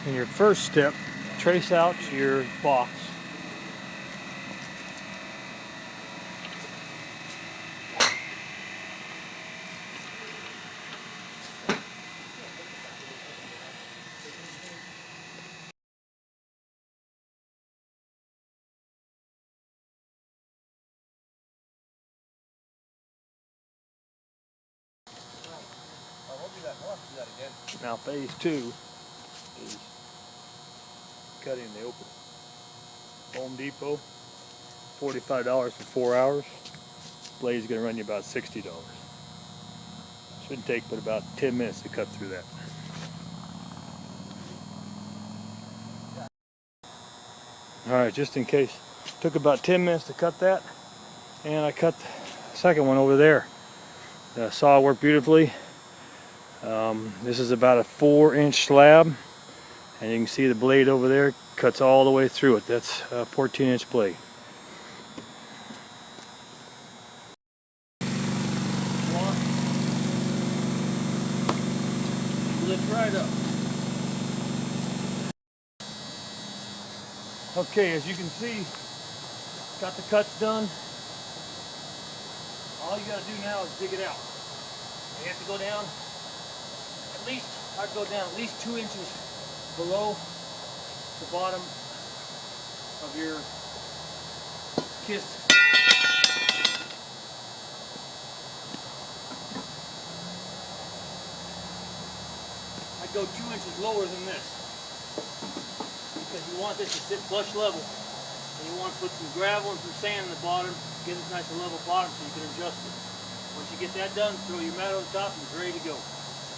In your first step, trace out your box. Now phase 2 is cutting the open. Home Depot, $45 for 4 hours. Blade's gonna run you about $60. Shouldn't take but about 10 minutes to cut through that. Alright, just in case, took about 10 minutes to cut that, and I cut the second one over there. The saw worked beautifully. This is about a 4-inch slab, and you can see the blade over there cuts all the way through it. That's a 14-inch blade. Lift right up. Okay, as you can see, got the cuts done. All you gotta do now is dig it out. You have to go down at least, I'd go down at least 2 inches below the bottom of your kiss. I'd go 2 inches lower than this, because you want this to sit flush level, and you want to put some gravel and some sand in the bottom, get a nice level bottom so you can adjust it. Once you get that done, throw your mat on top and it's ready to go.